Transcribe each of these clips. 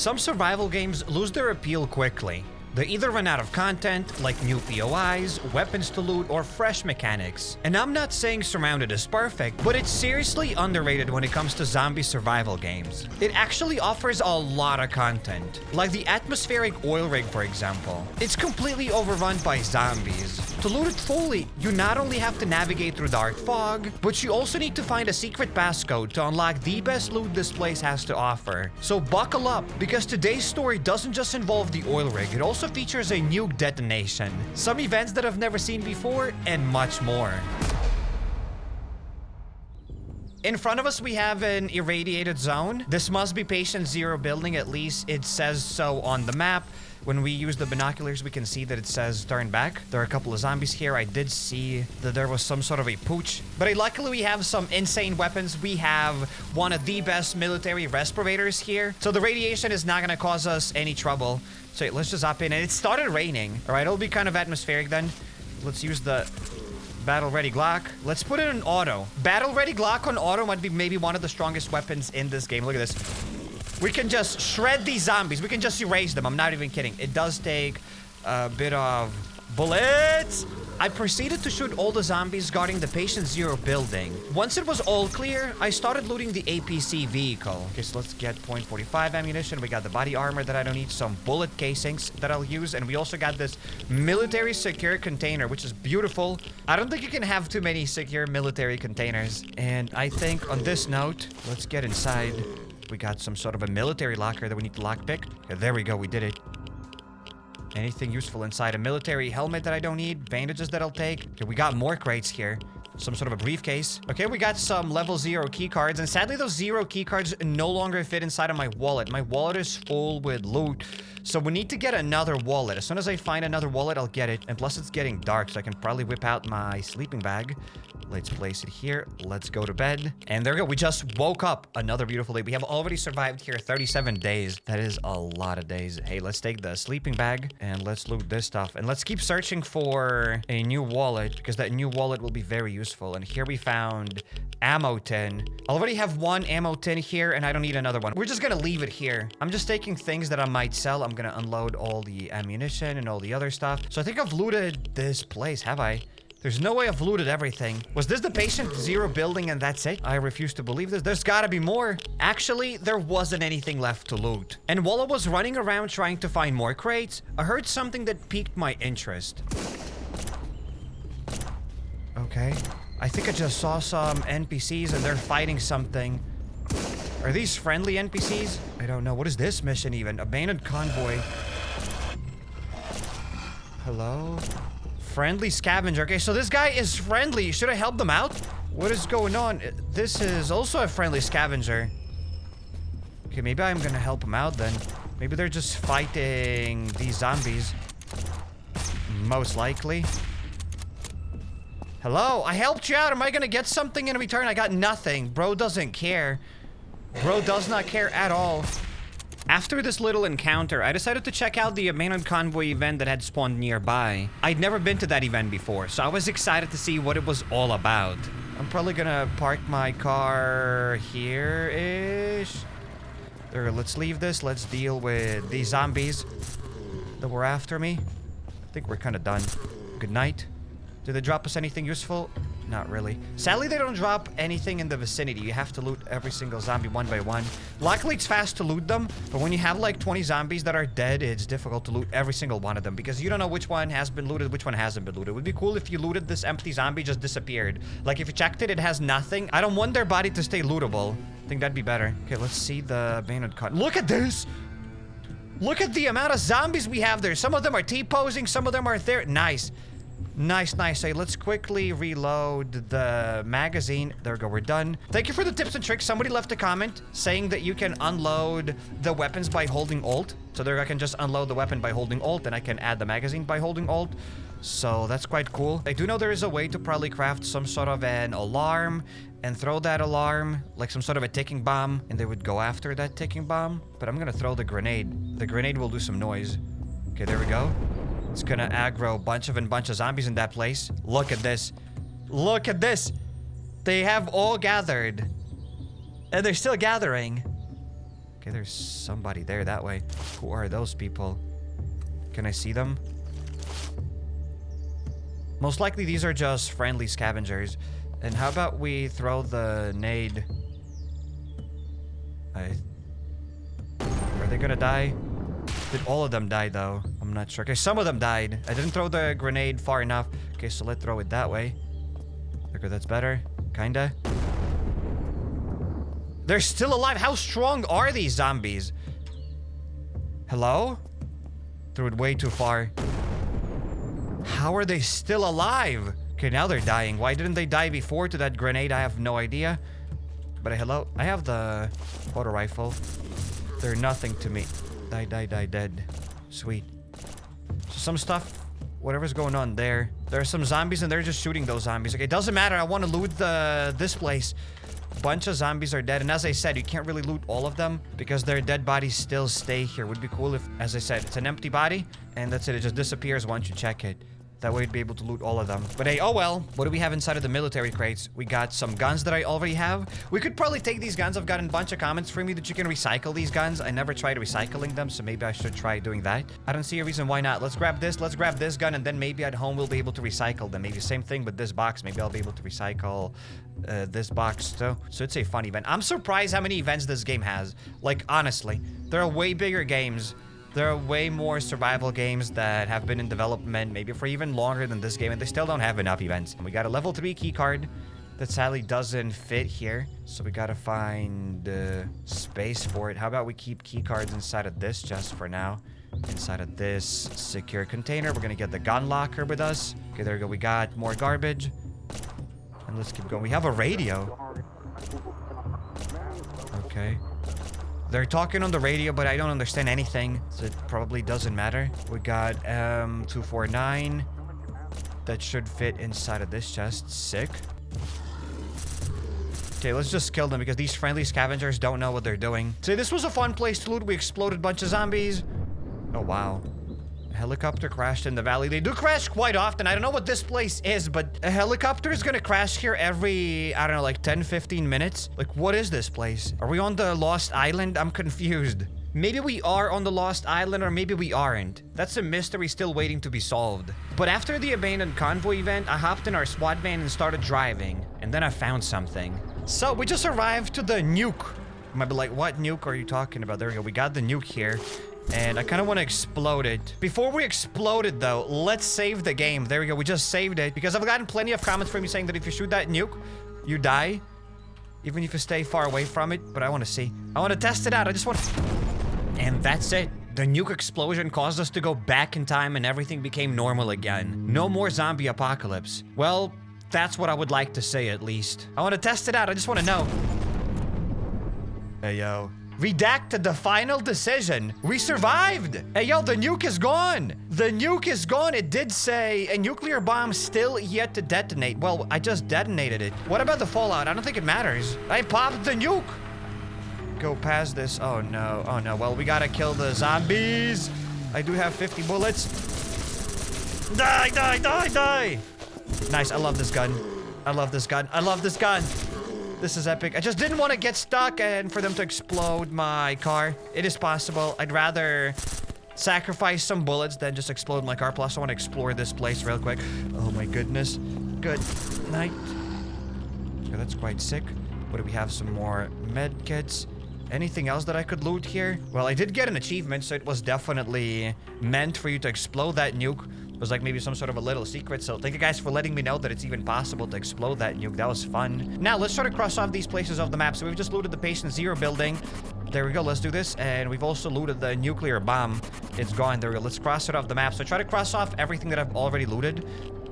Some survival games lose their appeal quickly. They either run out of content, like new POIs, weapons to loot, or fresh mechanics. And I'm not saying SurrounDead is perfect, but it's seriously underrated when it comes to zombie survival games. It actually offers a lot of content, like the atmospheric oil rig, for example. It's completely overrun by zombies. To loot it fully, you not only have to navigate through dark fog, but you also need to find a secret passcode to unlock the best loot this place has to offer. So buckle up, because today's story doesn't just involve the oil rig, it also features a Nuke detonation, some events that I've never seen before, and much more. In front of us, we have an irradiated zone. This must be Patient Zero building, at least it says so on the map. When we use the binoculars, we can see that it says turn back. There are a couple of zombies here. I did see that there was some sort of a pooch. But luckily, we have some insane weapons. We have one of the best military respirators here. So the radiation is not going to cause us any trouble. So let's just hop in. And it started raining. All right, it'll be kind of atmospheric then. Let's use the battle ready Glock. Let's put it in auto. Battle ready Glock on auto might be maybe one of the strongest weapons in this game. Look at this. We can just shred these zombies. We can just erase them. I'm not even kidding. It does take a bit of bullets. I proceeded to shoot all the zombies guarding the Patient Zero building. Once it was all clear, I started looting the APC vehicle. Okay, so let's get .45 ammunition. We got the body armor that I don't need, some bullet casings that I'll use, and we also got this military secure container, which is beautiful. I don't think you can have too many secure military containers. And I think on this note, let's get inside. We got some sort of a military locker that we need to lockpick. Okay, there we go. We did it. Anything useful inside? A military helmet that I don't need. Bandages that I'll take. Okay, we got more crates here. Some sort of a briefcase. Okay, we got some level 0 key cards. And sadly, those 0 key cards no longer fit inside of my wallet. My wallet is full with loot. So we need to get another wallet. As soon as I find another wallet, I'll get it. And plus, it's getting dark, so I can probably whip out my sleeping bag. Let's place it here. Let's go to bed. And there we go. We just woke up. Another beautiful day. We have already survived here 37 days. That is a lot of days. Hey, let's take the sleeping bag and let's loot this stuff. And let's keep searching for a new wallet because that new wallet will be very useful. And here we found ammo tin. I already have one ammo tin here and I don't need another one. We're just gonna leave it here. I'm just taking things that I might sell. I'm gonna unload all the ammunition and all the other stuff. So I think I've looted this place, have I? There's no way I've looted everything. Was this the Patient Zero building and that's it? I refuse to believe this. There's gotta be more. Actually, there wasn't anything left to loot. And while I was running around trying to find more crates, I heard something that piqued my interest. Okay. I think I just saw some NPCs and they're fighting something. Are these friendly NPCs? I don't know. What is this mission even? Abandoned convoy. Hello? Friendly scavenger. Okay, so this guy is friendly. Should I help them out? What is going on? This is also a friendly scavenger. Okay, maybe I'm gonna help him out then. Maybe they're just fighting these zombies. Most likely. Hello, I helped you out. Am I gonna get something in return? I got nothing. Bro doesn't care. Bro does not care at all. After this little encounter, I decided to check out the abandoned convoy event that had spawned nearby. I'd never been to that event before, so I was excited to see what it was all about. I'm probably gonna park my car here-ish. There, let's leave this. Let's deal with these zombies that were after me. I think we're kind of done. Good night. Did they drop us anything useful? Not really. Sadly, they don't drop anything in the vicinity. You have to loot every single zombie one by one. Luckily, it's fast to loot them, but when you have like 20 zombies that are dead, it's difficult to loot every single one of them because you don't know which one has been looted, which one hasn't been looted. It would be cool if you looted this empty zombie just disappeared. Like if you checked it, it has nothing. I don't want their body to stay lootable. I think that'd be better. Okay, let's see the abandoned cut. Look at this! Look at the amount of zombies we have there. Some of them are T-posing, some of them are there. Nice. Nice, nice. Hey, let's quickly reload the magazine. There we go, we're done. Thank you for the tips and tricks. Somebody left a comment saying that you can unload the weapons by holding Alt. So there I can just unload the weapon by holding Alt, and I can add the magazine by holding Alt. So that's quite cool. I do know there is a way to probably craft some sort of an alarm and throw that alarm, like some sort of a ticking bomb, and they would go after that ticking bomb. But I'm gonna throw the grenade. The grenade will do some noise. Okay, there we go. It's gonna aggro a bunch of zombies in that place. Look at this. Look at this. They have all gathered. And they're still gathering. Okay, there's somebody there that way. Who are those people? Can I see them? Most likely these are just friendly scavengers. And how about we throw the nade? Are they gonna die? Did all of them die though? I'm not sure. Okay, some of them died. I didn't throw the grenade far enough. Okay, so let's throw it that way. Okay, that's better. Kinda. They're still alive. How strong are these zombies? Hello? Threw it way too far. How are they still alive? Okay, now they're dying. Why didn't they die before to that grenade? I have no idea. But hello? I have the auto rifle. They're nothing to me. Die, die, die, dead. Sweet. So some stuff, whatever's going on there. There are some zombies and they're just shooting those zombies. Okay, it doesn't matter. I want to loot this place. Bunch of zombies are dead. And as I said, you can't really loot all of them because their dead bodies still stay here. Would be cool if, as I said, it's an empty body and that's it. It just disappears once you check it. That way you'd be able to loot all of them. But hey, oh well. What do we have inside of the military crates? We got some guns that I already have. We could probably take these guns. I've gotten a bunch of comments from you that you can recycle these guns. I never tried recycling them, so maybe I should try doing that. I don't see a reason why not. Let's grab this gun, and then maybe at home we'll be able to recycle them. Maybe same thing with this box. Maybe I'll be able to recycle this box too. So it's a fun event. I'm surprised how many events this game has. Like, honestly, there are way bigger games. There are way more survival games that have been in development, maybe for even longer than this game, and they still don't have enough events. And we got a level 3 key card that sadly doesn't fit here, so we gotta find space for it. How about we keep key cards inside of this chest for now? Inside of this secure container, we're gonna get the gun locker with us. Okay, there we go. We got more garbage. And let's keep going. We have a radio. Okay. They're talking on the radio, but I don't understand anything, so it probably doesn't matter. We got 249. That should fit inside of this chest. Sick. Okay, let's just kill them because these friendly scavengers don't know what they're doing. So this was a fun place to loot. We exploded a bunch of zombies. Oh, wow. A helicopter crashed in the valley. They do crash quite often. I don't know what this place is, but a helicopter is gonna crash here every, I don't know, like 10, 15 minutes. Like, what is this place? Are we on the Lost Island? I'm confused. Maybe we are on the Lost Island, or maybe we aren't. That's a mystery still waiting to be solved. But after the abandoned convoy event, I hopped in our SWAT van and started driving. And then I found something. So we just arrived to the Nuke. You might be like, what Nuke are you talking about? There we go. We got the Nuke here. And I kind of want to explode it. Before we explode it, though, let's save the game. There we go. We just saved it. Because I've gotten plenty of comments from you saying that if you shoot that nuke, you die. Even if you stay far away from it. But I want to see. I want to test it out. I just want to... And that's it. The nuke explosion caused us to go back in time and everything became normal again. No more zombie apocalypse. Well, that's what I would like to say, at least. I want to test it out. I just want to know. Hey, yo. Redacted the final decision. We survived. Hey, yo, the nuke is gone. The nuke is gone. It did say a nuclear bomb still yet to detonate. Well, I just detonated it. What about the fallout? I don't think it matters. I popped the nuke. Go past this. Oh, no. Oh, no. Well, we gotta kill the zombies. I do have 50 bullets. Die, die, die, die. Nice. I love this gun. I love this gun. I love this gun. This is epic. I just didn't want to get stuck and for them to explode my car. It is possible. I'd rather sacrifice some bullets than just explode my car. Plus, I want to explore this place real quick. Oh my goodness. Good night. Okay, that's quite sick. What do we have? Some more med kits. Anything else that I could loot here? Well, I did get an achievement, so it was definitely meant for you to explode that nuke. It was like maybe some sort of a little secret, so thank you guys for letting me know that it's even possible to explode that nuke. That was fun. Now, let's try to cross off these places off the map. So we've just looted the Patient Zero building. There we go, let's do this. And we've also looted the nuclear bomb. It's gone. There we go, let's cross it off the map. So try to cross off everything that I've already looted.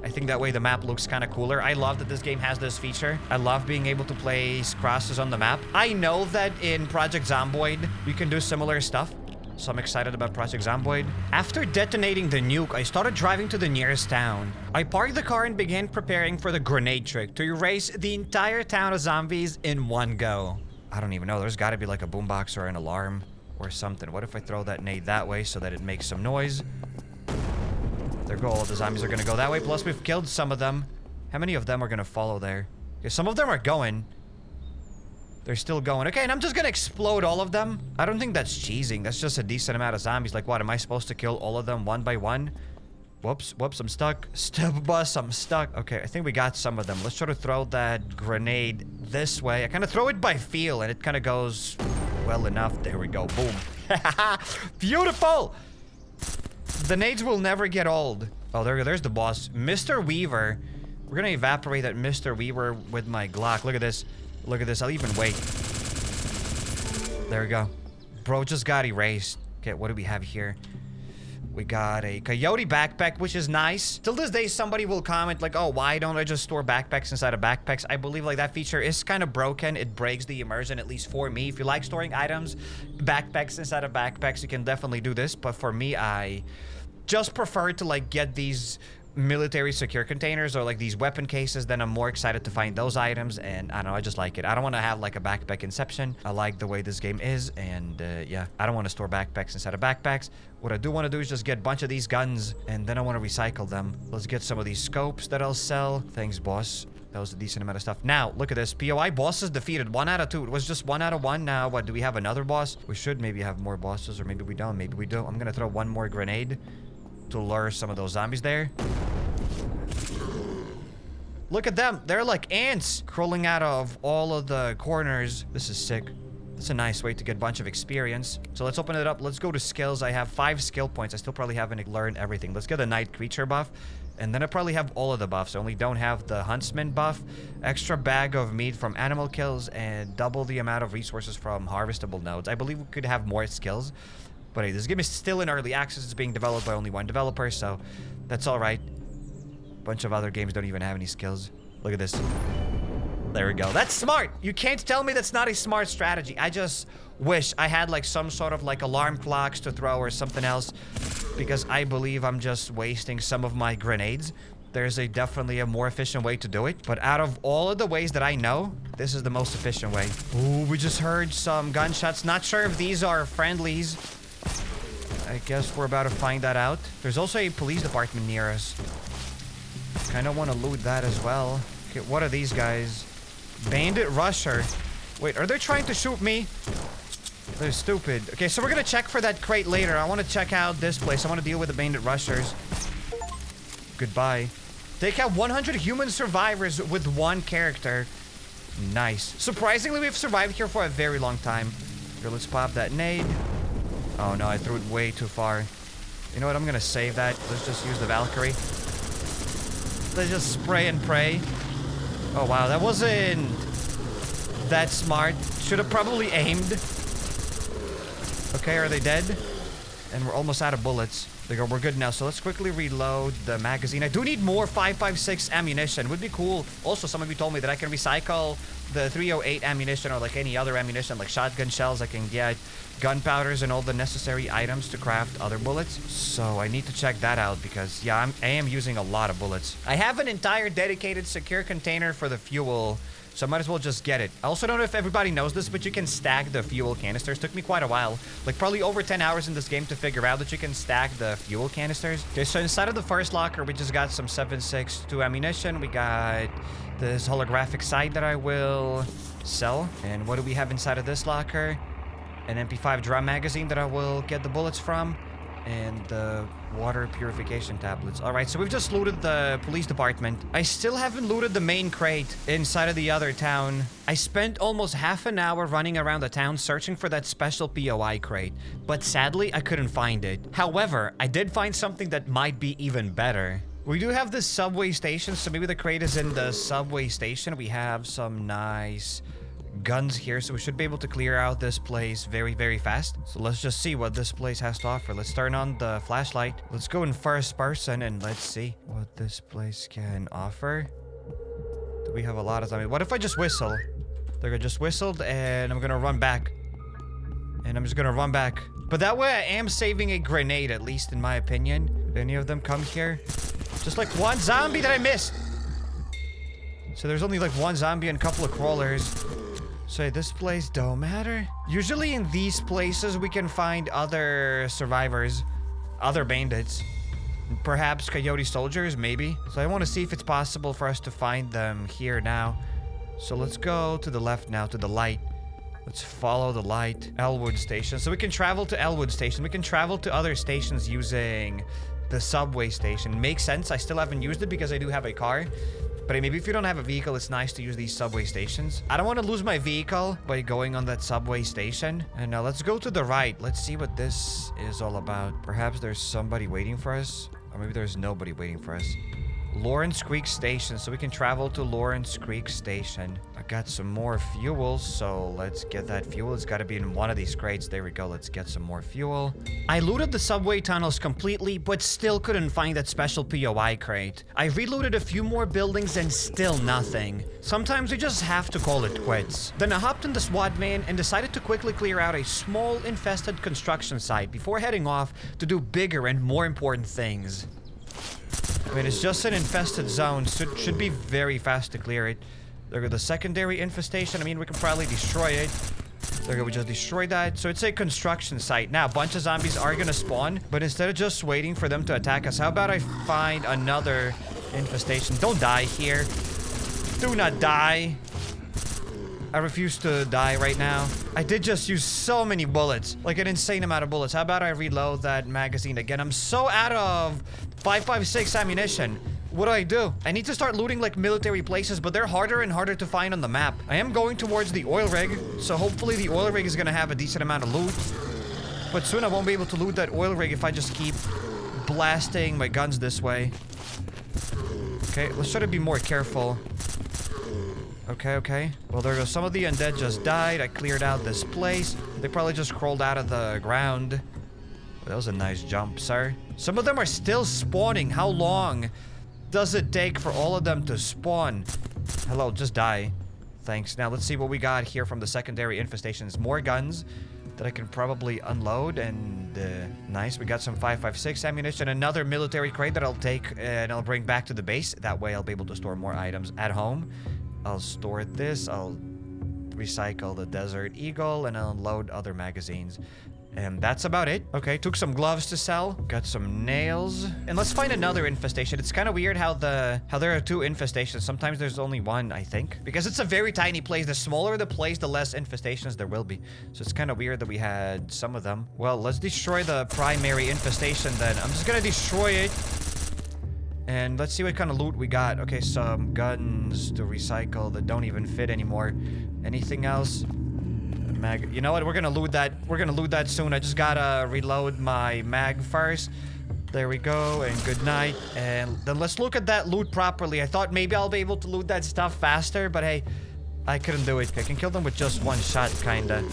I think that way the map looks kind of cooler. I love that this game has this feature. I love being able to place crosses on the map. I know that in Project Zomboid, you can do similar stuff. So I'm excited about Project Zomboid. After detonating the nuke, I started driving to the nearest town. I parked the car and began preparing for the grenade trick to erase the entire town of zombies in one go. I don't even know. There's got to be like a boombox or an alarm or something. What if I throw that nade that way so that it makes some noise? There go. All the zombies are going to go that way. Plus, we've killed some of them. How many of them are going to follow there? Okay, some of them are going. They're still going. Okay, and I'm just gonna explode all of them. I don't think that's cheesing. That's just a decent amount of zombies. Like, what? Am I supposed to kill all of them one by one? Whoops, whoops, I'm stuck. Step bus, I'm stuck. Okay, I think we got some of them. Let's try to throw that grenade this way. I kind of throw it by feel, and it kind of goes well enough. There we go. Boom. Beautiful! The nades will never get old. Oh, there's the boss. Mr. Weaver. We're gonna evaporate that Mr. Weaver with my Glock. Look at this. Look at this. I'll even wait. There we go. Bro just got erased. Okay, what do we have here? We got a coyote backpack, which is nice. Till this day, somebody will comment like, oh, why don't I just store backpacks inside of backpacks? I believe like that feature is kind of broken. It breaks the immersion, at least for me. If you like storing items, backpacks inside of backpacks, you can definitely do this. But for me, I just prefer to like get these military secure containers or like these weapon cases. Then I'm more excited to find those items, and I don't know, I just like it. I don't want to have like a backpack inception. I like the way this game is, and yeah, I don't want to store backpacks inside of backpacks. What I do want to do is just get a bunch of these guns, and then I want to recycle them. Let's get some of these scopes that I'll sell. Thanks, boss. That was a decent amount of stuff. Now, look at this. POI bosses defeated. 1 out of 2. It was just 1 out of 1. Now, what, do we have another boss? We should maybe have more bosses, or maybe we don't. Maybe we do. I'm gonna throw one more grenade to lure some of those zombies there. Look at them. They're like ants crawling out of all of the corners. This is sick. That's a nice way to get a bunch of experience. So let's open it up. Let's go to skills. I have 5 skill points. I still probably haven't learned everything. Let's get the night creature buff. And then I probably have all of the buffs. I only don't have the huntsman buff. Extra bag of meat from animal kills. And double the amount of resources from harvestable nodes. I believe we could have more skills. But hey, this game is still in early access. It's being developed by only 1 developer. So that's all right. Bunch of other games don't even have any skills. Look at this. There we go. That's smart. You can't tell me that's not a smart strategy. I just wish I had like some sort of like alarm clocks to throw or something else, because I believe I'm just wasting some of my grenades. There's definitely a more efficient way to do it, but out of all of the ways that I know, this is the most efficient way. Ooh, we just heard some gunshots. Not sure if these are friendlies. I guess we're about to find that out. There's also a police department near us. Kind of want to loot that as well. Okay, what are these guys? Bandit rusher. Wait, are they trying to shoot me? They're stupid. Okay, so we're gonna check for that crate later. I want to check out this place. I want to deal with the bandit rushers. Goodbye. Take out 100 human survivors with 1 character. Nice. Surprisingly, we've survived here for a very long time. Here, let's pop that nade. Oh no, I threw it way too far. You know what? I'm gonna save that. Let's just use the Valkyrie. Let's just spray and pray. Oh wow, that wasn't that smart. Should have probably aimed. Okay, are they dead? And we're almost out of bullets. There you go, we're good now. So let's quickly reload the magazine. I do need more 5.56 ammunition. Would be cool. Also, some of you told me that I can recycle the 308 ammunition or like any other ammunition, like shotgun shells. I can get gunpowders and all the necessary items to craft other bullets. So I need to check that out because, yeah, I am using a lot of bullets. I have an entire dedicated secure container for the fuel, so I might as well just get it. I also don't know if everybody knows this, but you can stack the fuel canisters. Took me quite a while, like probably over 10 hours in this game to figure out that you can stack the fuel canisters. Okay, so inside of the first locker, we just got some 7.62 ammunition. We got this holographic sight that I will sell. And what do we have inside of this locker? An MP5 drum magazine that I will get the bullets from, and the water purification tablets. All right, so we've just looted the police department. I still haven't looted the main crate inside of the other town. I spent almost half an hour running around the town searching for that special POI crate, but sadly, I couldn't find it. However, I did find something that might be even better. We do have this subway station, so maybe the crate is in the subway station. We have some nice guns here, so we should be able to clear out this place very, very fast. So let's just see what this place has to offer. Let's turn on the flashlight. Let's go in first person and let's see what this place can offer. Do we have a lot of zombies? What if I just whistle? They're gonna just whistled and I'm gonna run back. And I'm just gonna run back. But that way I am saving a grenade, at least in my opinion. Did any of them come here? Just like one zombie that I missed. So there's only like one zombie and a couple of crawlers. So this place don't matter. Usually in these places we can find other survivors, other bandits, perhaps coyote soldiers, maybe. So I want to see if it's possible for us to find them here now. So let's go to the left now, to the light. Let's follow the light. Elwood Station. So we can travel to Elwood Station. We can travel to other stations using the subway station. Makes sense. I still haven't used it because I do have a car. But maybe if you don't have a vehicle, it's nice to use these subway stations. I don't want to lose my vehicle by going on that subway station. And now let's go to the right. Let's see what this is all about. Perhaps there's somebody waiting for us. Or maybe there's nobody waiting for us. Lawrence Creek Station. So we can travel to Lawrence Creek Station. I got some more fuel, so let's get that fuel. It's got to be in one of these crates. There we go. Let's get some more fuel. I looted the subway tunnels completely, but still couldn't find that special POI crate. I reloaded a few more buildings and still nothing. Sometimes we just have to call it quits. Then I hopped in the SWAT van and decided to quickly clear out a small infested construction site before heading off to do bigger and more important things. I mean, it's just an infested zone, so it should be very fast to clear it. There go the secondary infestation. I mean, we can probably destroy it. There go, we just destroyed that. So it's a construction site. Now, a bunch of zombies are gonna spawn, but instead of just waiting for them to attack us, how about I find another infestation? Don't die here. Do not die. I refuse to die right now. I did just use so many bullets. Like an insane amount of bullets. How about I reload that magazine again? I'm so out of 5.56 ammunition. What do? I need to start looting like military places, but they're harder and harder to find on the map. I am going towards the oil rig, so hopefully the oil rig is gonna have a decent amount of loot. But soon I won't be able to loot that oil rig if I just keep blasting my guns this way. Okay, let's try to be more careful. Okay. Well, there goes. Some of the undead just died. I cleared out this place. They probably just crawled out of the ground. Well, that was a nice jump, sir. Some of them are still spawning. How long does it take for all of them to spawn? Hello, just die. Thanks. Now, let's see what we got here from the secondary infestations. More guns that I can probably unload. And nice. We got some 5.56 ammunition. Another military crate that I'll take and I'll bring back to the base. That way, I'll be able to store more items at home. I'll store this, I'll recycle the Desert Eagle, and I'll load other magazines. And that's about it. Okay, took some gloves to sell. Got some nails. And let's find another infestation. It's kind of weird how there are two infestations. Sometimes there's only one, I think. Because it's a very tiny place. The smaller the place, the less infestations there will be. So it's kind of weird that we had some of them. Well, let's destroy the primary infestation then. I'm just gonna destroy it. And let's see what kind of loot we got. Okay, some guns to recycle that don't even fit anymore. Anything else? Mag. You know what? We're gonna loot that. We're gonna loot that soon. I just gotta reload my mag first. There we go. And good night. And then let's look at that loot properly. I thought maybe I'll be able to loot that stuff faster, but hey, I couldn't do it. I can kill them with just one shot, kinda.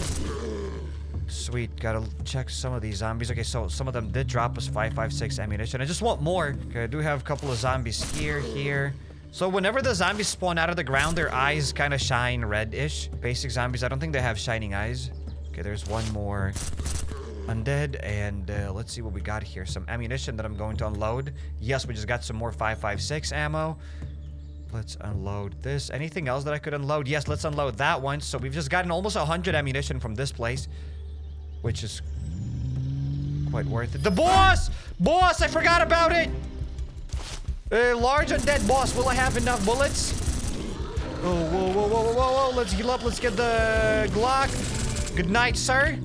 Sweet, gotta check some of these zombies. Okay, so some of them did drop us 5.56 ammunition. I just want more. Okay, I do have a couple of zombies here. So whenever the zombies spawn out of the ground, their eyes kind of shine red-ish. Basic zombies, I don't think they have shining eyes. Okay, there's one more undead. And let's see what we got here. Some ammunition that I'm going to unload. Yes, we just got some more 5.56 ammo. Let's unload this. Anything else that I could unload? Yes, let's unload that one. So we've just gotten almost 100 ammunition from this place, which is quite worth it. The boss! Boss, I forgot about it! Large undead boss, will I have enough bullets? Oh, whoa. Let's heal up. Let's get the Glock. Good night, sir.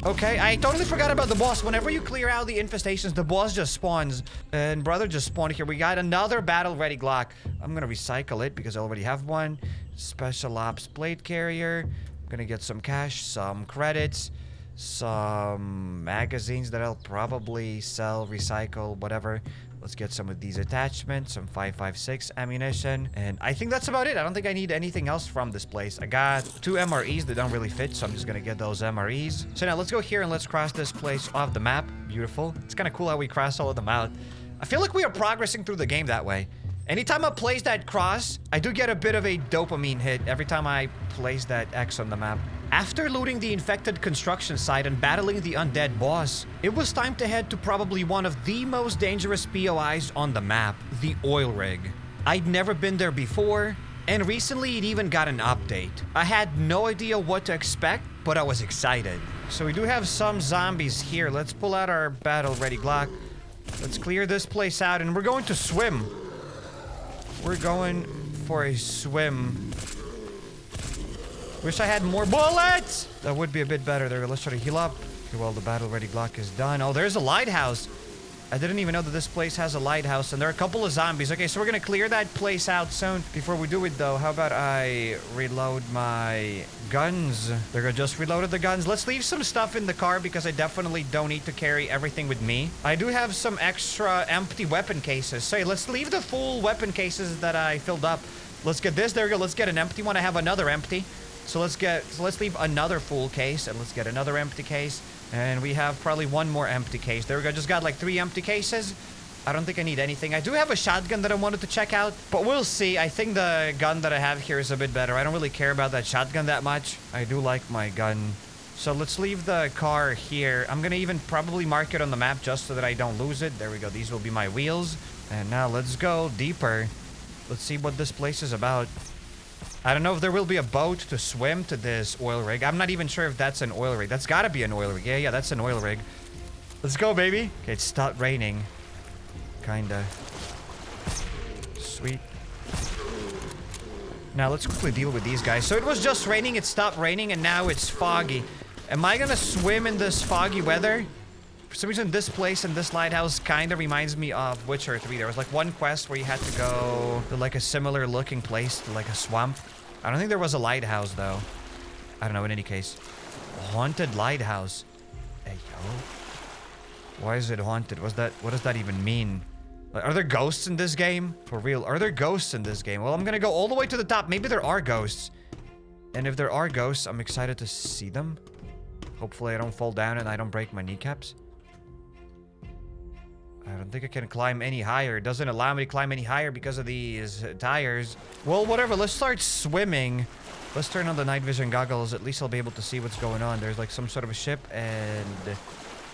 Okay, I totally forgot about the boss. Whenever you clear out the infestations, the boss just spawns. And brother just spawned here. We got another battle-ready Glock. I'm gonna recycle it because I already have one. Special Ops plate carrier. I'm gonna get some cash, some credits, some magazines that I'll probably sell, recycle, whatever. Let's get some of these attachments, some 5.56 ammunition. And I think that's about it. I don't think I need anything else from this place. I got 2 MREs that don't really fit, so I'm just gonna get those MREs. So now let's go here and let's cross this place off the map. Beautiful. It's kind of cool how we cross all of them out. I feel like we are progressing through the game that way. Anytime I place that cross, I do get a bit of a dopamine hit every time I place that X on the map. After looting the infected construction site and battling the undead boss, it was time to head to probably one of the most dangerous POIs on the map, the oil rig. I'd never been there before, and recently it even got an update. I had no idea what to expect, but I was excited. So we do have some zombies here. Let's pull out our battle-ready Glock. Let's clear this place out, and we're going to swim. We're going for a swim. Wish I had more bullets. That would be a bit better there. Let's try to heal up. Okay, well, the battle ready block is done. Oh, there's a lighthouse. I didn't even know that this place has a lighthouse, and there are a couple of zombies. Okay, so we're gonna clear that place out soon. Before we do it, though, how about I reload my guns? They're gonna just reloaded the guns. Let's leave some stuff in the car because I definitely don't need to carry everything with me. I do have some extra empty weapon cases. So let's leave the full weapon cases that I filled up. Let's get this. There we go. Let's get an empty one. I have another empty. So let's leave another full case, and let's get another empty case. And we have probably one more empty case. There we go. Just got like 3 empty cases. I don't think I need anything. I do have a shotgun that I wanted to check out, but we'll see. I think the gun that I have here is a bit better. I don't really care about that shotgun that much. I do like my gun. So let's leave the car here. I'm gonna even probably mark it on the map just so that I don't lose it. There we go. These will be my wheels. And now let's go deeper. Let's see what this place is about. I don't know if there will be a boat to swim to this oil rig. I'm not even sure if that's an oil rig. That's gotta be an oil rig. Yeah, that's an oil rig. Let's go, baby. Okay, it stopped raining. Kinda. Sweet. Now, let's quickly deal with these guys. So it was just raining, it stopped raining, and now it's foggy. Am I gonna swim in this foggy weather? For some reason, this place and this lighthouse kind of reminds me of Witcher 3. There was like one quest where you had to go to like a similar looking place, to like a swamp. I don't think there was a lighthouse though. I don't know, in any case. Haunted lighthouse. Hey, yo. Why is it haunted? What does that even mean? Like, are there ghosts in this game? For real, are there ghosts in this game? Well, I'm gonna go all the way to the top. Maybe there are ghosts. And if there are ghosts, I'm excited to see them. Hopefully I don't fall down and I don't break my kneecaps. I don't think I can climb any higher. It doesn't allow me to climb any higher because of these tires. Well, whatever. Let's start swimming. Let's turn on the night vision goggles. At least I'll be able to see what's going on. There's like some sort of a ship and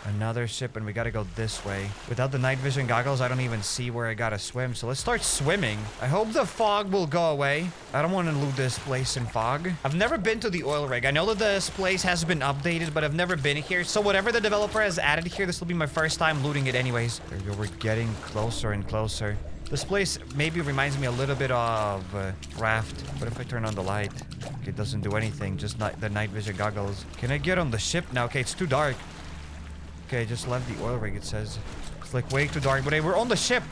another ship, and we gotta go this way. Without the night vision goggles, I don't even see where I gotta swim. So let's start swimming. I hope the fog will go away. I don't want to loot this place in fog. I've never been to the oil rig. I know that this place has been updated, but I've never been here. So whatever the developer has added here, this will be my first time looting it anyways. There we go. We're getting closer and closer. This place maybe reminds me a little bit of Raft. What if I turn on the light? Okay, it doesn't do anything. Just the night vision goggles. Can I get on the ship now? Okay, it's too dark. Okay, just left the oil rig, it says. It's like way too dark, but hey, we're on the ship.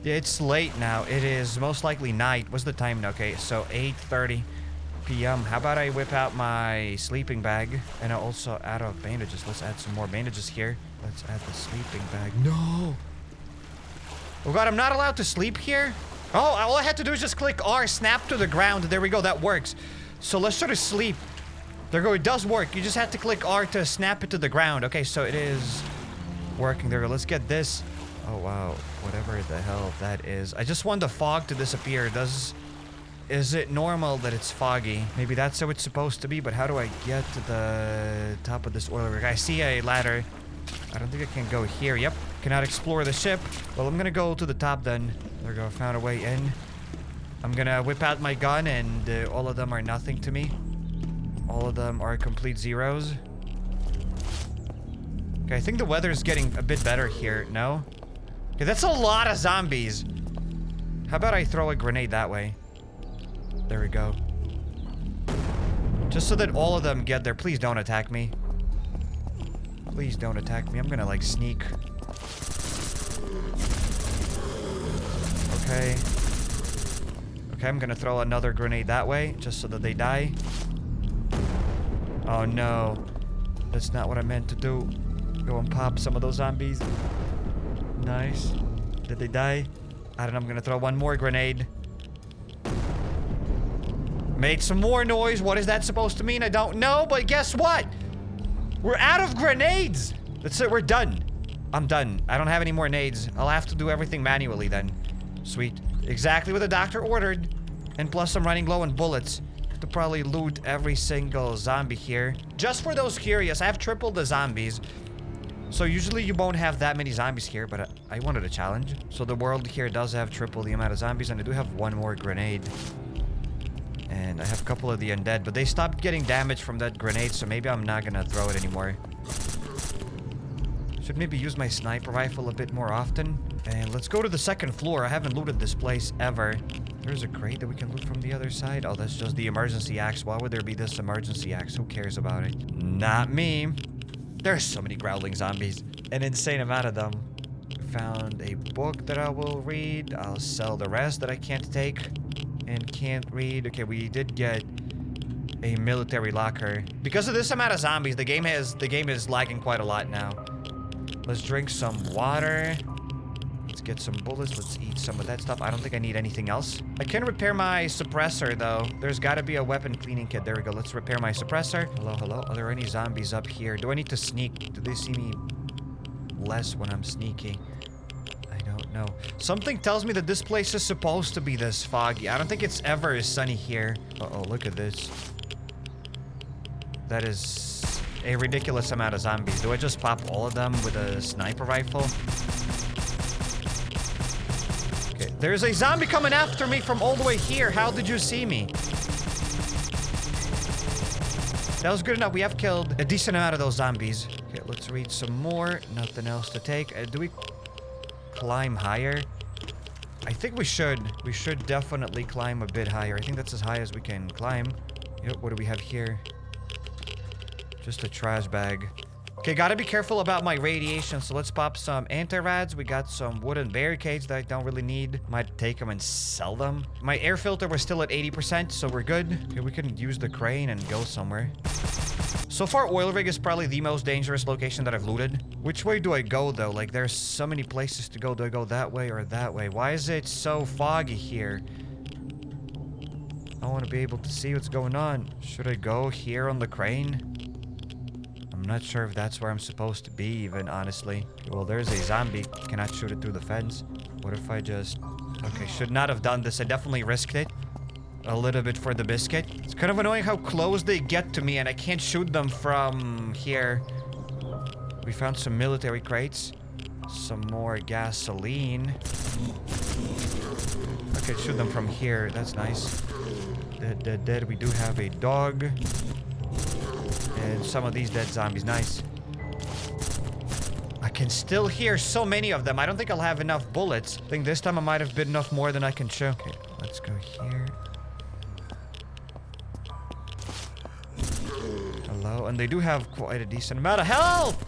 Yeah, it's late now. It is most likely night. What's the time now? Okay, so 8:30 p.m. How about I whip out my sleeping bag? And I also out of bandages. Let's add some more bandages here. Let's add the sleeping bag. No! Oh god, I'm not allowed to sleep here? Oh, all I had to do is just click R, snap to the ground. There we go, that works. So let's try to sleep. There we go, it does work. You just have to click R to snap it to the ground. Okay, so it is working. There we go, let's get this. Oh wow, whatever the hell that is. I just want the fog to disappear. Is it normal that it's foggy? Maybe that's how it's supposed to be, but how do I get to the top of this oil rig? I see a ladder. I don't think I can go here. Yep, cannot explore the ship. Well, I'm gonna go to the top then. There we go, found a way in. I'm gonna whip out my gun, and all of them are nothing to me. All of them are complete zeros. Okay, I think the weather is getting a bit better here. No? Okay, that's a lot of zombies. How about I throw a grenade that way? There we go. Just so that all of them get there. Please don't attack me. Please don't attack me. I'm gonna, like, sneak. Okay. Okay, I'm gonna throw another grenade that way, just so that they die. Oh no, that's not what I meant to do. Go and pop some of those zombies. Nice. Did they die? I don't know, I'm gonna throw one more grenade. Made some more noise. What is that supposed to mean? I don't know, but guess what? We're out of grenades. That's it, we're done. I'm done. I don't have any more nades. I'll have to do everything manually then. Sweet. Exactly what the doctor ordered. And plus I'm running low on bullets. To probably loot every single zombie here. Just for those curious, I have tripled the zombies. So usually you won't have that many zombies here, but I wanted a challenge. So the world here does have triple the amount of zombies, and I do have one more grenade. And I have a couple of the undead, but they stopped getting damage from that grenade, so maybe I'm not gonna throw it anymore. Should maybe use my sniper rifle a bit more often. And let's go to the second floor. I haven't looted this place ever. There's a crate that we can loot from the other side. Oh, that's just the emergency axe. Why would there be this emergency axe? Who cares about it? Not me. There's so many growling zombies. An insane amount of them. Found a book that I will read. I'll sell the rest that I can't take and can't read. Okay, we did get a military locker. Because of this amount of zombies, the game is lagging quite a lot now. Let's drink some water. Let's get some bullets. Let's eat some of that stuff. I don't think I need anything else. I can repair my suppressor, though. There's got to be a weapon cleaning kit. There we go. Let's repair my suppressor. Hello, hello. Are there any zombies up here? Do I need to sneak? Do they see me less when I'm sneaking? I don't know. Something tells me that this place is supposed to be this foggy. I don't think it's ever sunny here. Uh-oh, look at this. That is a ridiculous amount of zombies. Do I just pop all of them with a sniper rifle? Okay, there's a zombie coming after me from all the way here. How did you see me? That was good enough. We have killed a decent amount of those zombies. Okay, let's read some more. Nothing else to take. Do we climb higher? I think we should. We should definitely climb a bit higher. I think that's as high as we can climb. Yep, what do we have here? Just a trash bag. Okay, gotta be careful about my radiation, so let's pop some anti-rads. We got some wooden barricades that I don't really need. Might take them and sell them. My air filter was still at 80%, so we're good. Okay, we can use the crane and go somewhere. So far, oil rig is probably the most dangerous location that I've looted. Which way do I go, though? Like, there's so many places to go. Do I go that way or that way? Why is it so foggy here? I want to be able to see what's going on. Should I go here on the crane? I'm not sure if that's where I'm supposed to be, even, honestly. Well, there's a zombie. Cannot shoot it through the fence. What if I just... Okay, should not have done this. I definitely risked it. A little bit for the biscuit. It's kind of annoying how close they get to me, and I can't shoot them from here. We found some military crates. Some more gasoline. Okay, shoot them from here. That's nice. Dead, dead, dead. We do have a dog. And some of these dead zombies. Nice. I can still hear so many of them. I don't think I'll have enough bullets. I think this time I might have bitten off more than I can chew. Okay, let's go here. Hello. And they do have quite a decent amount of health.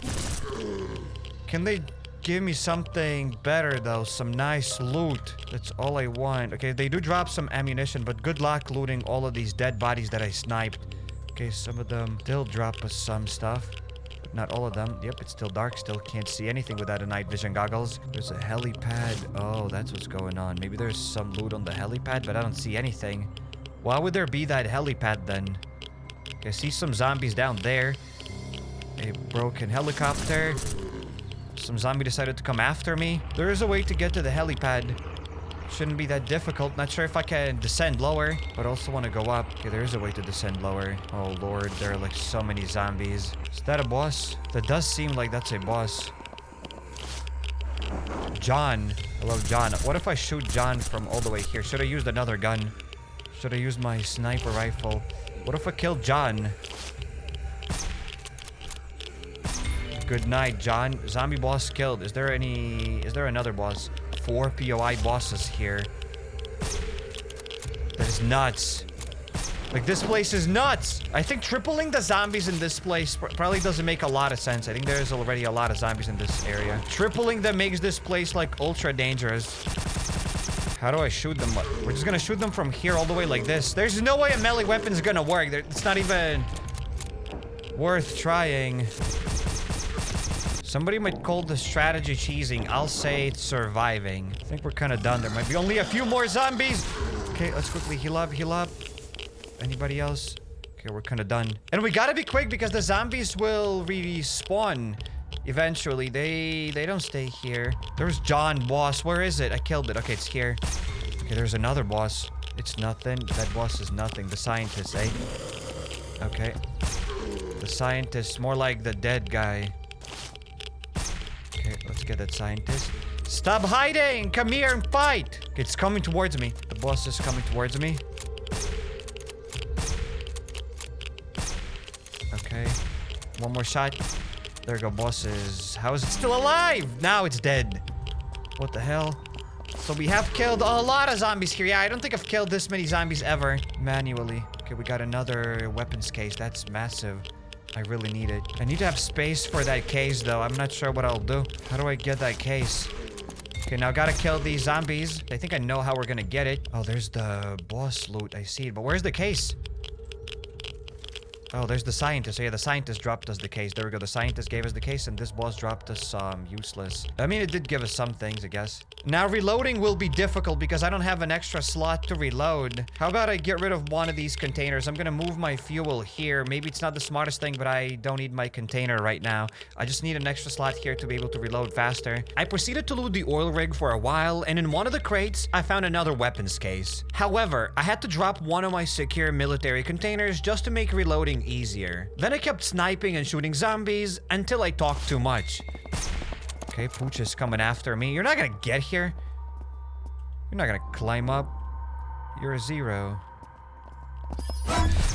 Can they give me something better, though? Some nice loot. That's all I want. Okay, they do drop some ammunition, but good luck looting all of these dead bodies that I sniped. Okay, some of them still drop us some stuff. But not all of them. Yep, it's still dark. Still can't see anything without a night vision goggles. There's a helipad. Oh, that's what's going on. Maybe there's some loot on the helipad, but I don't see anything. Why would there be that helipad then? Okay, I see some zombies down there. A broken helicopter. Some zombie decided to come after me. There is a way to get to the helipad. Shouldn't be that difficult. Not sure if I can descend lower, but also want to go up. Okay, there is a way to descend lower. Oh lord, there are like so many zombies. Is that a boss? That does seem like that's a boss. John. Hello, John. What if I shoot John from all the way here? Should I use another gun? Should I use my sniper rifle? What if I kill John? Good night, John. Zombie boss killed. Is there another boss? 4 POI bosses here. That is nuts. Like, this place is nuts. I think tripling the zombies in this place probably doesn't make a lot of sense. I think there's already a lot of zombies in this area. Tripling them makes this place, like, ultra dangerous. How do I shoot them? We're just gonna shoot them from here all the way like this. There's no way a melee weapon's gonna work. It's not even worth trying. Somebody might call the strategy cheesing. I'll say it's surviving. I think we're kind of done. There might be only a few more zombies. Okay, let's quickly heal up, heal up. Anybody else? Okay, we're kind of done. And we gotta be quick because the zombies will respawn eventually. They don't stay here. There's John boss. Where is it? I killed it. Okay, it's here. Okay, there's another boss. It's nothing. That boss is nothing. The scientist, eh? Okay. The scientist, more like the dead guy. Okay, let's get that scientist. Stop hiding! Come here and fight! Okay, it's coming towards me. The boss is coming towards me. Okay. One more shot. There we go, boss is... How is it still alive? Now it's dead. What the hell? So we have killed a lot of zombies here. Yeah, I don't think I've killed this many zombies ever manually. Okay, we got another weapons case. That's massive. I really need it. I need to have space for that case, though. I'm not sure what I'll do. How do I get that case? Okay, now gotta kill these zombies. I think I know how we're gonna get it. Oh, there's the boss loot. I see it. But where's the case? Oh, there's the scientist. So yeah, the scientist dropped us the case. There we go. The scientist gave us the case, and this boss dropped us useless. I mean, it did give us some things, I guess. Now, reloading will be difficult because I don't have an extra slot to reload. How about I get rid of one of these containers? I'm gonna move my fuel here. Maybe it's not the smartest thing, but I don't need my container right now. I just need an extra slot here to be able to reload faster. I proceeded to loot the oil rig for a while, and in one of the crates, I found another weapons case. However, I had to drop one of my secure military containers just to make reloading easier. Then I kept sniping and shooting zombies until I talked too much. Okay, Pooch is coming after me. You're not gonna get here. You're not gonna climb up. You're a zero.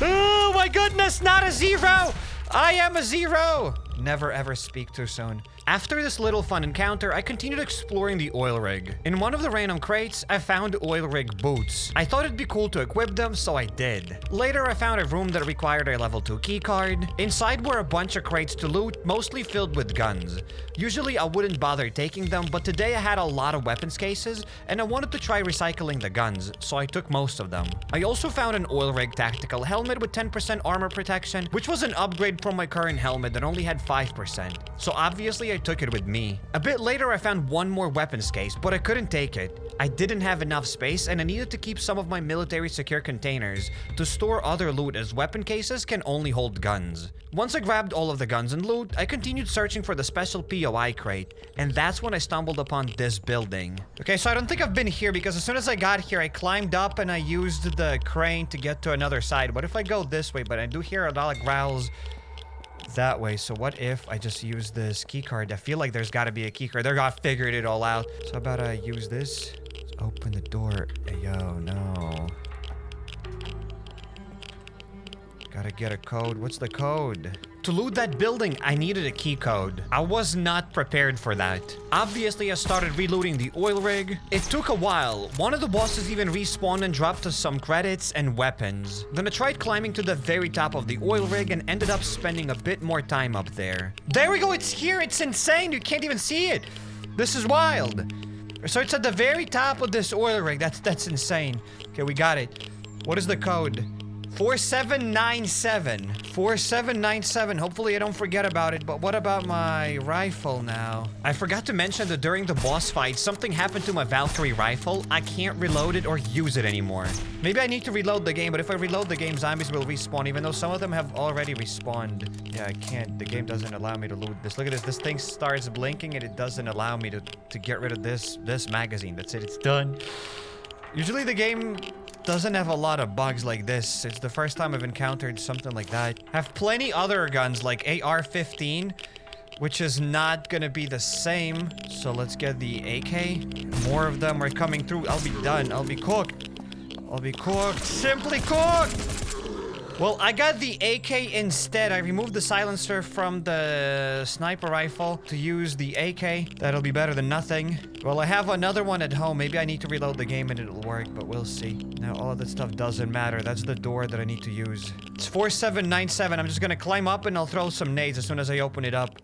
Oh my goodness, not a zero! I am a zero! Never ever speak too soon. After this little fun encounter, I continued exploring the oil rig. In one of the random crates, I found oil rig boots. I thought it'd be cool to equip them, so I did. Later, I found a room that required a level 2 keycard. Inside were a bunch of crates to loot, mostly filled with guns. Usually, I wouldn't bother taking them, but today I had a lot of weapons cases, and I wanted to try recycling the guns, so I took most of them. I also found an oil rig tactical helmet with 10% armor protection, which was an upgrade from my current helmet that only had 5%. So obviously, I took it with me. A bit later, I found one more weapons case, but I couldn't take it. I didn't have enough space, and I needed to keep some of my military secure containers to store other loot, as weapon cases can only hold guns. Once I grabbed all of the guns and loot, I continued searching for the special POI crate, and that's when I stumbled upon this building. Okay, so I don't think I've been here because as soon as I got here, I climbed up and I used the crane to get to another side. What if I go this way? But I do hear a lot of growls that way. So what if I just use this key card? I feel like there's got to be a key card. They're gonna figured it all out. So how about I use this? Let's open the door. Hey, yo, no. Gotta get a code. What's the code? To loot that building, I needed a key code. I was not prepared for that. Obviously, I started reloading the oil rig. It took a while. One of the bosses even respawned and dropped us some credits and weapons. Then I tried climbing to the very top of the oil rig and ended up spending a bit more time up there. There we go, it's here, it's insane, you can't even see it. This is wild. So it's at the very top of this oil rig, that's insane. Okay, we got it. What is the code? 4797. 4797. Hopefully I don't forget about it, but what about my rifle now? I forgot to mention that during the boss fight, something happened to my Valkyrie rifle. I can't reload it or use it anymore. Maybe I need to reload the game, but if I reload the game, zombies will respawn, even though some of them have already respawned. Yeah, I can't. The game doesn't allow me to loot this. Look at this. This thing starts blinking and it doesn't allow me to get rid of this magazine. That's it. It's done. Usually the game doesn't have a lot of bugs like this. It's the first time I've encountered something like that. I have plenty other guns like AR-15, which is not gonna be the same. So let's get the AK. More of them are coming through. I'll be done. I'll be cooked. I'll be cooked. Simply cooked! Well, I got the AK instead. I removed the silencer from the sniper rifle to use the AK. That'll be better than nothing. Well, I have another one at home. Maybe I need to reload the game and it'll work, but we'll see. Now, all of that stuff doesn't matter. That's the door that I need to use. It's 4797. I'm just gonna climb up and I'll throw some nades as soon as I open it up.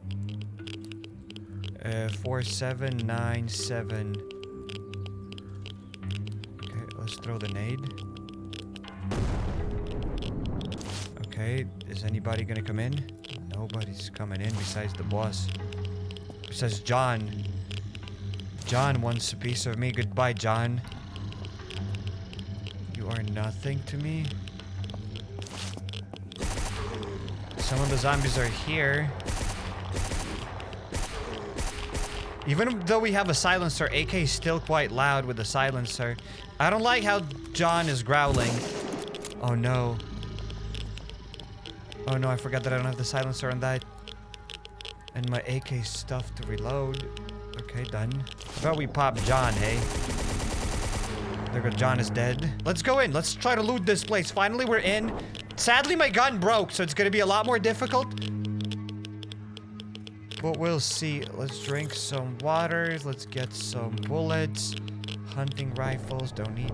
4797. Okay, let's throw the nade. Okay, is anybody gonna come in? Nobody's coming in besides the boss. Besides John. John wants a piece of me. Goodbye, John. You are nothing to me. Some of the zombies are here. Even though we have a silencer, AK is still quite loud with the silencer. I don't like how John is growling. Oh no. Oh no, I forgot that I don't have the silencer on that. And my AK stuff to reload. Okay, done. How about we pop John, hey? There we go, John is dead. Let's go in. Let's try to loot this place. Finally, we're in. Sadly, my gun broke, so it's gonna be a lot more difficult. But we'll see. Let's drink some water. Let's get some bullets. hunting rifles. Don't need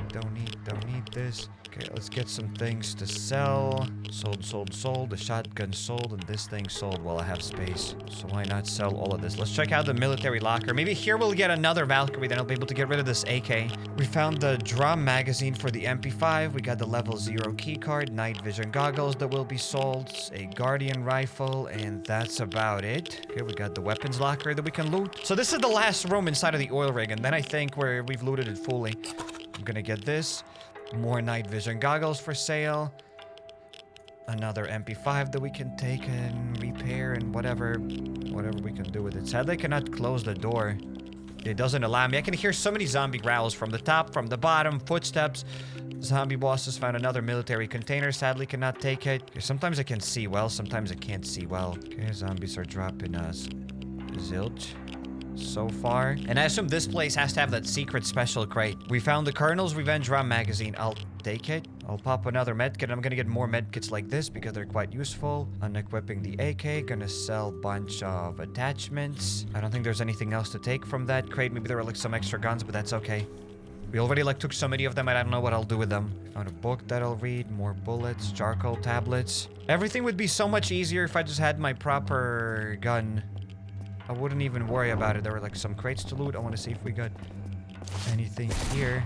this. Okay, let's get some things to sell. Sold. The shotgun sold, and this thing sold while I have space. So why not sell all of this? Let's check out the military locker. Maybe here we'll get another Valkyrie, then I'll be able to get rid of this AK. We found the drum magazine for the MP5. We got the level 0 keycard, night vision goggles that will be sold, a guardian rifle, and that's about it. Okay, we got the weapons locker that we can loot. So this is the last room inside of the oil rig, and then I think we've looted it fully. I'm gonna get this. More night vision goggles for sale. Another MP5 that we can take and repair and whatever we can do with it. Sadly, I cannot close the door. It doesn't allow me. I can hear so many zombie growls from the top, from the bottom, footsteps. Zombie bosses found another military container. Sadly, cannot take it. Okay, sometimes I can see well, sometimes I can't see well. Okay, zombies are dropping us zilch so far. And I assume this place has to have that secret special crate. We found the Colonel's Revenge Rum magazine. I'll take it. I'll pop another medkit. I'm gonna get more medkits like this because they're quite useful. Unequipping the AK. Gonna sell a bunch of attachments. I don't think there's anything else to take from that crate. Maybe there were like some extra guns, but that's okay. We already like took so many of them, and I don't know what I'll do with them. Found a book that I'll read. More bullets, charcoal tablets. Everything would be so much easier if I just had my proper gun. I wouldn't even worry about it. There were like some crates to loot. I want to see if we got anything here.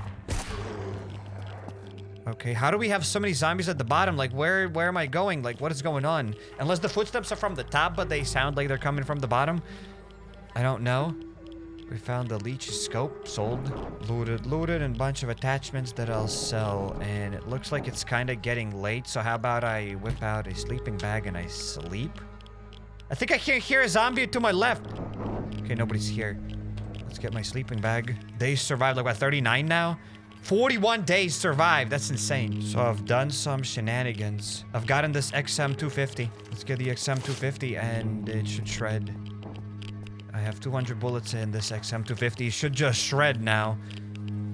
Okay, how do we have so many zombies at the bottom? Like, where am I going? Like, what is going on? Unless the footsteps are from the top, but they sound like they're coming from the bottom. I don't know. We found the leech scope. Sold. Looted, and a bunch of attachments that I'll sell. And it looks like it's kind of getting late. So how about I whip out a sleeping bag and I sleep? I think I can hear a zombie to my left. Okay, nobody's here. Let's get my sleeping bag. Days survived, like what, 39 now? 41 days survived. That's insane. So I've done some shenanigans. I've gotten this XM250. Let's get the XM250 and it should shred. I have 200 bullets in this XM250. It should just shred now.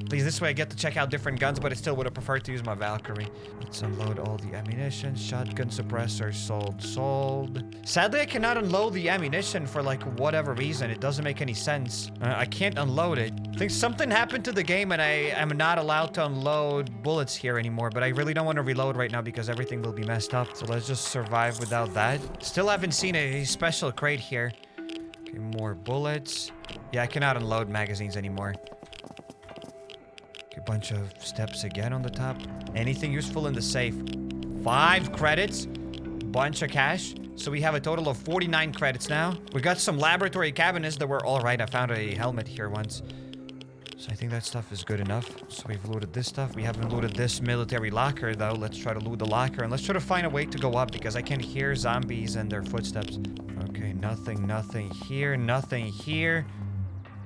At least this way I get to check out different guns, but I still would have preferred to use my Valkyrie. Let's unload all the ammunition. Shotgun suppressor sold. Sadly, I cannot unload the ammunition for like whatever reason. It doesn't make any sense. I can't unload it. I think something happened to the game and I am not allowed to unload bullets here anymore, but I really don't want to reload right now because everything will be messed up. So let's just survive without that. Still haven't seen a special crate here. Okay, more bullets. Yeah, I cannot unload magazines anymore. A bunch of steps again on the top. Anything useful in the safe? 5 credits. Bunch of cash. So we have a total of 49 credits now. We got some laboratory cabinets that were all right. I found a helmet here once. So I think that stuff is good enough. So we've looted this stuff. We haven't looted this military locker though. Let's try to loot the locker and let's try to find a way to go up because I can hear zombies and their footsteps. Okay, nothing here, nothing here.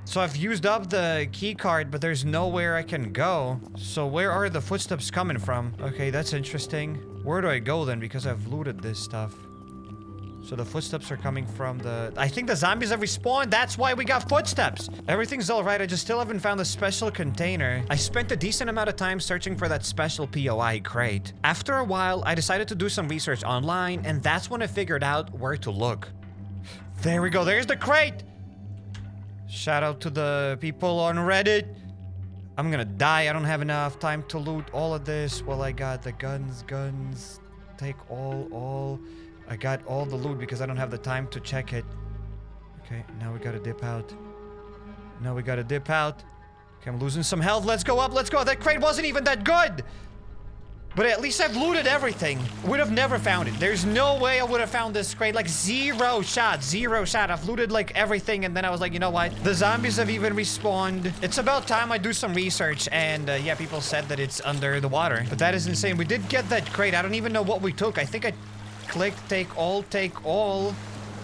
So I've used up the key card, but there's nowhere I can go. So where are the footsteps coming from? Okay, that's interesting. Where do I go then? Because I've looted this stuff. So the footsteps are coming from the... I think the zombies have respawned. That's why we got footsteps. Everything's all right. I just still haven't found the special container. I spent a decent amount of time searching for that special POI crate. After a while, I decided to do some research online, and that's when I figured out where to look. There we go. There's the crate. Shout out to the people on Reddit. I'm gonna die. I don't have enough time to loot all of this. Well, I got the guns. Take all. I got all the loot because I don't have the time to check it. Okay, now we gotta dip out. Okay, I'm losing some health. Let's go up. That crate wasn't even that good. But at least I've looted everything. Would have never found it. There's no way I would have found this crate. Like, zero shot. I've looted, like, everything, and then I was like, you know what? The zombies have even respawned. It's about time I do some research, and, yeah, people said that it's under the water. But that is insane. We did get that crate. I don't even know what we took. I think I clicked take all.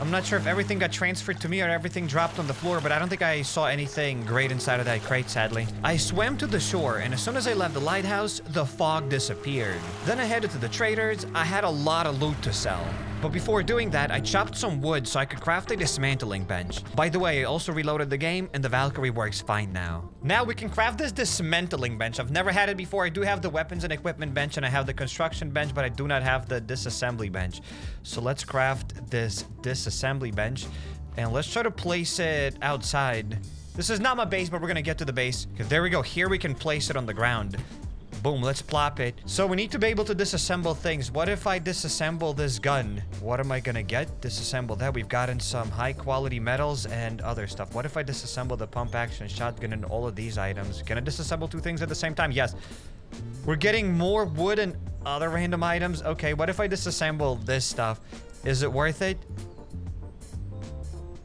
I'm not sure if everything got transferred to me or everything dropped on the floor, but I don't think I saw anything great inside of that crate, sadly. I swam to the shore, and as soon as I left the lighthouse, the fog disappeared. Then I headed to the traders. I had a lot of loot to sell. But before doing that, I chopped some wood so I could craft a dismantling bench. By the way, I also reloaded the game, and the Valkyrie works fine now. Now we can craft this dismantling bench. I've never had it before. I do have the weapons and equipment bench, and I have the construction bench, but I do not have the disassembly bench. So let's craft this disassembly bench, and let's try to place it outside. This is not my base, but we're gonna get to the base. Okay, there we go. Here we can place it on the ground. Boom, let's plop it. So we need to be able to disassemble things. What if I disassemble this gun? What am I gonna get? Disassemble that. We've gotten some high quality metals and other stuff. What if I disassemble the pump action shotgun and all of these items? Can I disassemble two things at the same time? Yes. We're getting more wood and other random items. Okay, what if I disassemble this stuff? Is it worth it?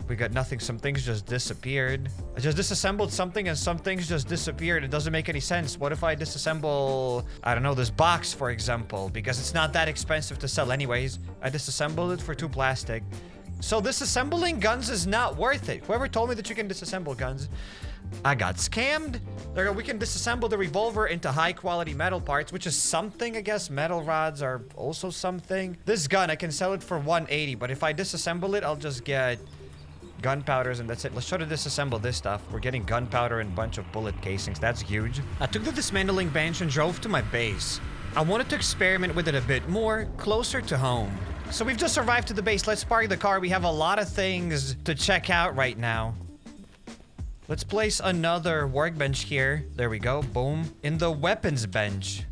We got nothing. Some things just disappeared. I just disassembled something and some things just disappeared. It doesn't make any sense. What if I disassemble, I don't know, this box, for example, because it's not that expensive to sell anyways. I disassembled it for 2 plastic. So disassembling guns is not worth it. Whoever told me that you can disassemble guns, I got scammed. There we go. We can disassemble the revolver into high quality metal parts, which is something, I guess. Metal rods are also something. This gun, I can sell it for 180, but if I disassemble it, I'll just get gunpowders and that's it. Let's try to disassemble this stuff. We're getting gunpowder and a bunch of bullet casings. That's huge. I took the dismantling bench and drove to my base. I wanted to experiment with it a bit more, closer to home. So we've just arrived to the base. Let's park the car. We have a lot of things to check out right now. Let's place another workbench here. There we go. Boom. In the weapons bench,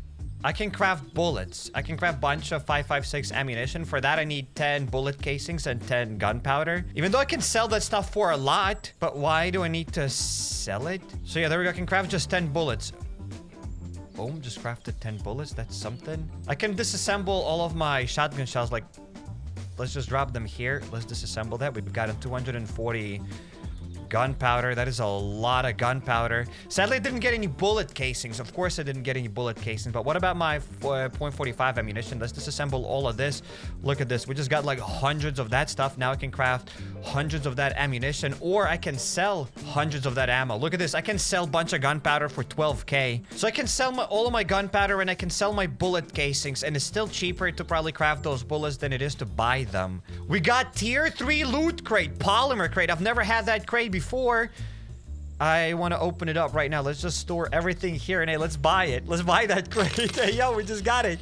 I can craft bullets. I can craft a bunch of 5.56 ammunition. For that, I need 10 bullet casings and 10 gunpowder. Even though I can sell that stuff for a lot, but why do I need to sell it? So yeah, there we go. I can craft just 10 bullets. Boom, just crafted 10 bullets. That's something. I can disassemble all of my shotgun shells. Like, let's just drop them here. Let's disassemble that. We've got 240 gunpowder. That is a lot of gunpowder. Sadly, I didn't get any bullet casings. Of course, I didn't get any bullet casings. But what about my .45 ammunition? Let's disassemble all of this. Look at this. We just got like hundreds of that stuff. Now I can craft hundreds of that ammunition, or I can sell hundreds of that ammo. Look at this. I can sell a bunch of gunpowder for 12K. So I can sell all of my gunpowder and I can sell my bullet casings, and it's still cheaper to probably craft those bullets than it is to buy them. We got tier 3 loot crate, polymer crate. I've never had that crate before. I want to open it up right now. Let's just store everything here, and hey, let's buy it. Let's buy that crate. Hey, yo, we just got it.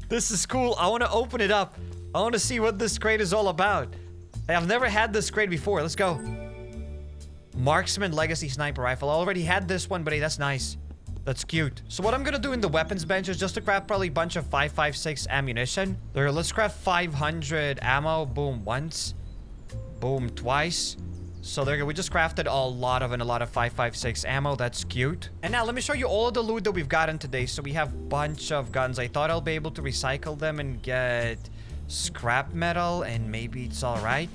This is cool. I want to open it up. I want to see what this crate is all about. Hey, I've never had this crate before. Let's go. Marksman Legacy Sniper Rifle. I already had this one, but hey, that's nice. That's cute. So what I'm gonna do in the weapons bench is just to craft probably a bunch of 5.56 ammunition. There, let's craft 500 ammo. Boom, once. Boom, twice. So there we go. We just crafted a lot of 5.56 ammo. That's cute. And now let me show you all of the loot that we've gotten today. So we have a bunch of guns. I thought I'll be able to recycle them and get scrap metal, and maybe it's all right.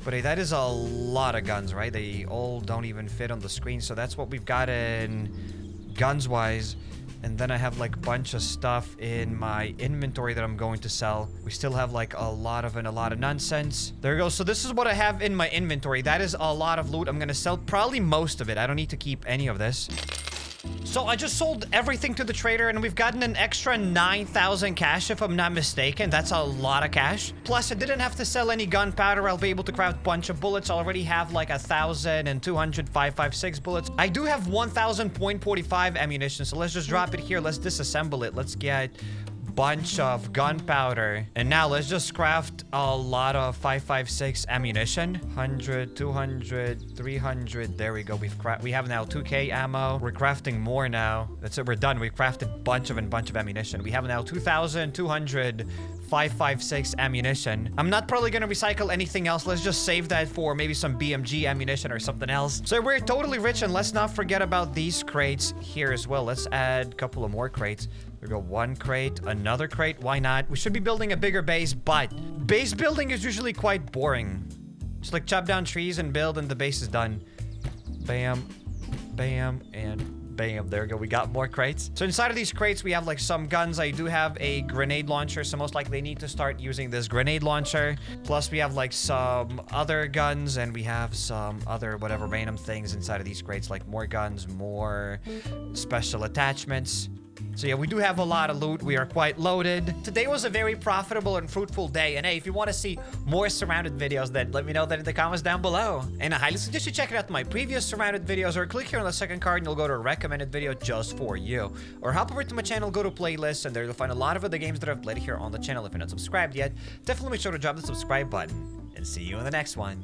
But hey, that is a lot of guns, right? They all don't even fit on the screen. So that's what we've got in guns wise. And then I have like a bunch of stuff in my inventory that I'm going to sell. We still have like a lot of nonsense. There we go. So this is what I have in my inventory. That is a lot of loot. I'm gonna sell probably most of it. I don't need to keep any of this. So I just sold everything to the trader, and we've gotten an extra 9,000 cash, if I'm not mistaken. That's a lot of cash. Plus, I didn't have to sell any gunpowder. I'll be able to craft a bunch of bullets. I already have like 1,200 5.56 bullets. I do have 1,000 .45 ammunition, so let's just drop it here. Let's disassemble it. Let's get bunch of gunpowder, and now let's just craft a lot of 5.56 ammunition. 100, 200, 300. There we go. We have now 2K ammo. We're crafting more now. That's it. We're done. We've crafted a bunch of ammunition. We have now 2,200 5.56 ammunition. I'm not probably gonna recycle anything else. Let's just save that for maybe some BMG ammunition or something else. So we're totally rich, and let's not forget about these crates here as well. Let's add a couple of more crates. We go one crate, another crate. Why not? We should be building a bigger base, but base building is usually quite boring. Just like chop down trees and build, and the base is done. Bam, bam, and bam. There we go. We got more crates. So inside of these crates, we have like some guns. I do have a grenade launcher, so most likely I need to start using this grenade launcher. Plus, we have like some other guns, and we have some other whatever random things inside of these crates, like more guns, more special attachments. So yeah, we do have a lot of loot. We are quite loaded. Today was a very profitable and fruitful day. And hey, if you want to see more Surrounded videos, then let me know that in the comments down below. And I highly suggest you check out my previous Surrounded videos, or click here on the second card and you'll go to a recommended video just for you. Or hop over to my channel, go to playlists, and there you'll find a lot of other games that I've played here on the channel. If you're not subscribed yet, definitely make sure to drop the subscribe button. And see you in the next one.